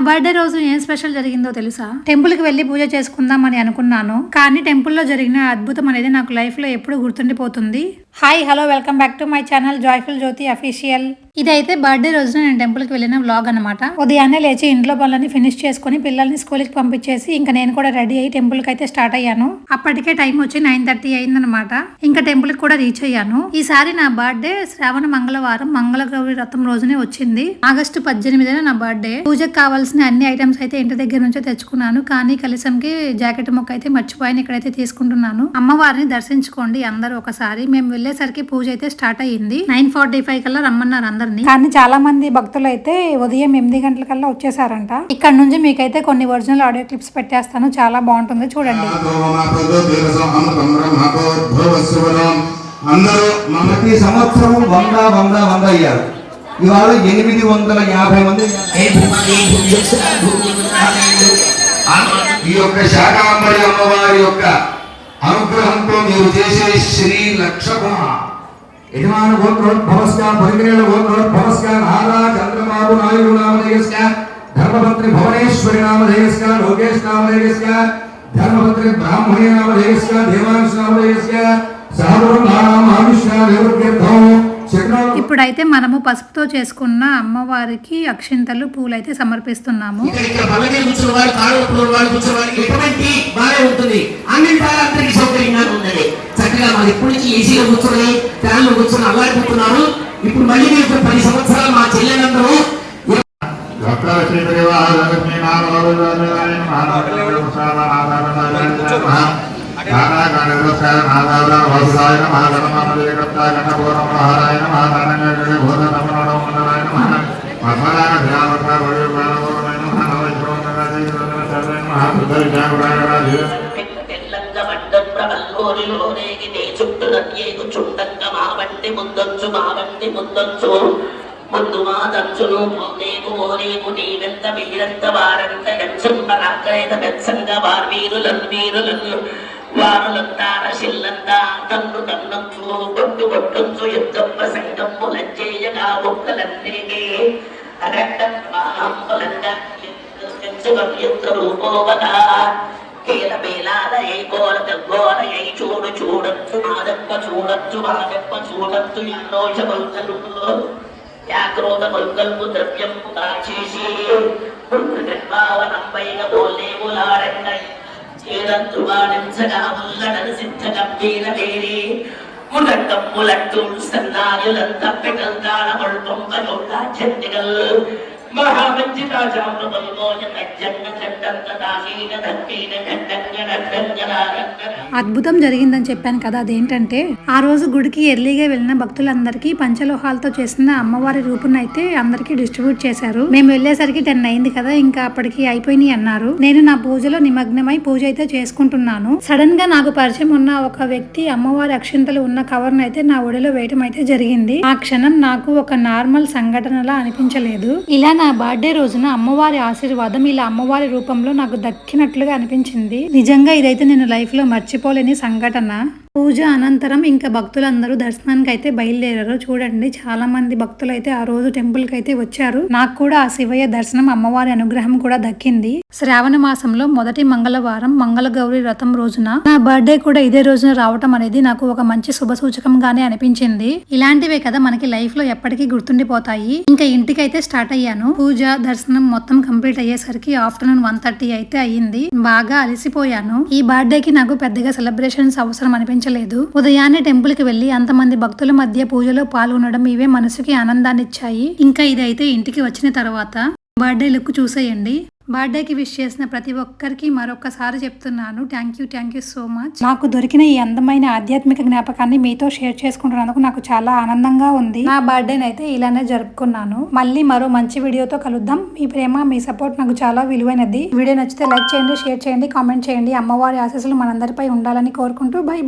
Birthday రోజు ఏం special జరిగిందో తెలుసా? టెంపుల్ కి వెళ్లి పూజ చేసుకుందాం అని అనుకున్నాను, కానీ టెంపుల్లో జరిగిన అద్భుతం అనేది నాకు లైఫ్ లో ఎప్పుడు గుర్తుండిపోతుంది. Hi hello welcome back to my channel joyful Jyothi official. ఇదైతే బర్త్డే రోజున నేను టెంపుల్ కి వెళ్ళిన వ్లాగ్ అనమాట. ఉదయాన్నే లేచి ఇంట్లో పనులన్నీ ఫినిష్ చేసుకుని పిల్లల్ని స్కూల్ కి పంపించేసి ఇంకా నేను కూడా రెడీ అయ్యి టెంపుల్ కి అయితే స్టార్ట్ అయ్యాను. అప్పటికే టైం వచ్చి 9:30 అయిందనమాట. ఇంకా టెంపుల్ కి కూడా రీచ్ అయ్యాను. ఈసారి నా బర్త్డే శ్రావణ మంగళవారం మంగళగౌరి వ్రతం రోజునే వచ్చింది. ఆగస్టు 18న నా బర్త్డే. పూజకు కావాల్సిన అన్ని ఐటమ్స్ అయితే ఇంటి దగ్గర నుంచే తెచ్చుకున్నాను, కానీ కలశంకి జాకెట్ మొక్క అయితే మర్చిపోయాను. ఇక్కడైతే తీసుకుంటున్నాను. అమ్మవారిని దర్శించుకోండి అందరూ ఒకసారి. మేము వెళ్ళేసరికి పూజ అయితే స్టార్ట్ అయ్యింది. 9:45 కల్లా రమ్మన్నారు అందరినీ. కానీ చాలా మంది భక్తులు అయితే ఉదయం 8 గంటలకల్లా వచ్చేసారంట. ఇక్కడ నుంచి మీకైతే కొన్ని ఒరిజినల్ ఆడియో క్లిప్స్ పెట్టేస్తాను, చాలా బాగుంటుంది చూడండి. ప్రతి సంవత్సరం 100 అయ్యారు. ఇవాళ 850 మంది ఈ యొక్క శాకాంబరి అమ్మవారి యొక్క అనుగ్రహంతో మీరు చేసే శ్రీ లక్షకుమ యజమాన గోత్రోద్భవస్య పరిగ్రహణ గోత్రోద్భవస్య నారా చంద్రబాబు నాయుడు నామధేయస్య ధర్మపత్రి భువనేశ్వరి నామధేయస్య లోకేష్ నామధేయస్య ధర్మపత్రి బ్రాహ్మణి నామధేయస్య దేవాంశ నామధేయస్య ఇప్పుడైతే మనము పసుపుతో చేసుకున్న అమ్మవారికి అక్షింతలు పూలైతే సమర్పిస్తున్నాము. ఇప్పుడు మళ్ళీ 10 సంవత్సరాలు మా చెల్లెలందరూ ముందు మా దంచును పోలేకు ఓరేకు నీవెంత వీరంత వారంత గంచంబరాకరేత బెత్సంగ వార్వీరులను వారులంతార శిల్లంతా తన్ను తన్నంచు కొట్టు కొట్టొచ్చు యుద్ధ ప్రసంగము లంచేయగా ఒక్కలన్నిటికీ అరట్టంబలంగా రూపోవగా కీల మేలాల ఏ కోరత గోర ఏ చూడు చూడొచ్చు మాదప్ప చూడొచ్చు మాదప్ప చూడొచ్చు ఎన్నోషమల్కలు యాక్రోధ మల్కల్పు ద్రవ్యంపు కాచేసి భావనంపైన బోలేములారంగై చేరంతువాడించగాముల్లడను సిద్ధ గంభీర వేరే ములంటమ్ములంటూ సన్నాయులంత పెటల్దాన కొల్పంపయోళ్ళ చెందిగల్ మహామంచి రాజామృతల్లోయ కజ్జన్న చట్టంత దాసీన ధక్కీన అద్భుతం జరిగిందని చెప్పాను కదా. అదేంటంటే ఆ రోజు గుడికి ఎర్లీగా వెళ్ళిన భక్తులందరికీ పంచలోహాలతో చేసిన అమ్మవారి రూపును అయితే అందరికి డిస్ట్రిబ్యూట్ చేశారు. మేము వెళ్ళేసరికి 10 అయింది కదా, ఇంకా అప్పటికి అయిపోయినాయి అన్నారు. నేను నా పూజలో నిమగ్నమై పూజ అయితే చేసుకుంటున్నాను. సడన్ గా నాకు పరిచయం ఉన్న ఒక వ్యక్తి అమ్మవారి అక్షింతలు ఉన్న కవర్ అయితే నా ఒడిలో వేయటం అయితే జరిగింది. ఆ క్షణం నాకు ఒక నార్మల్ సంఘటనలా అనిపించలేదు. ఇలా నా బర్త్డే రోజున అమ్మవారి ఆశీర్వాదం ఇలా అమ్మవారి రూపంలో నాకు దక్కినట్లుగా అనిపించింది. నిజంగా ఇదైతే నేను లైఫ్ లో మర్చిపోలేని సంఘటన. పూజ అనంతరం ఇంకా భక్తులందరూ దర్శనానికి అయితే బయలుదేరారు. చూడండి, చాలా మంది భక్తులు అయితే ఆ రోజు టెంపుల్ కి అయితే వచ్చారు. నాకు కూడా ఆ శివయ్య దర్శనం, అమ్మవారి అనుగ్రహం కూడా దక్కింది. శ్రావణ మాసంలో మొదటి మంగళవారం మంగళగౌరి వ్రతం రోజున నా బర్త్డే కూడా ఇదే రోజున రావటం అనేది నాకు ఒక మంచి శుభ సూచకంగానే అనిపించింది. ఇలాంటివే కదా మనకి లైఫ్ లో ఎప్పటికీ గుర్తుండిపోతాయి. ఇంకా ఇంటికి అయితే స్టార్ట్ అయ్యాను. పూజ దర్శనం మొత్తం కంప్లీట్ అయ్యేసరికి ఆఫ్టర్నూన్ 1:30 అయితే అయ్యింది. బాగా అలసిపోయాను. ఈ బర్త్డేకి నాకు పెద్దగా సెలబ్రేషన్స్ అవసరం అనిపించింది. ఉదయాన్నే టెంపుల్ కి వెళ్లి అంతమంది భక్తుల మధ్య పూజలో పాల్గొనడం ఇవే మనసుకి ఆనందాన్ని ఇచ్చాయి. ఇంకా ఇదైతే ఇంటికి వచ్చిన తర్వాత బర్త్డే లుక్ చూసేయండి. బర్త్డేకి విష్ చేసిన ప్రతి ఒక్కరికి మరొకసారి చెప్తున్నాను, థ్యాంక్ యూ సో మచ్. నాకు దొరికిన ఈ అందమైన ఆధ్యాత్మిక జ్ఞాపకాన్ని మీతో షేర్ చేసుకుంటున్నందుకు నాకు చాలా ఆనందంగా ఉంది. నా బర్త్డేని అయితే ఇలానే జరుపుకున్నాను. మళ్ళీ మరో మంచి వీడియోతో కలుద్దాం. మీ ప్రేమ, మీ సపోర్ట్ నాకు చాలా విలువైనది. వీడియో నచ్చితే లైక్ చేయండి, షేర్ చేయండి, కామెంట్ చేయండి. అమ్మవారి ఆశీస్సులు మనందరిపై ఉండాలని కోరుకుంటూ బై.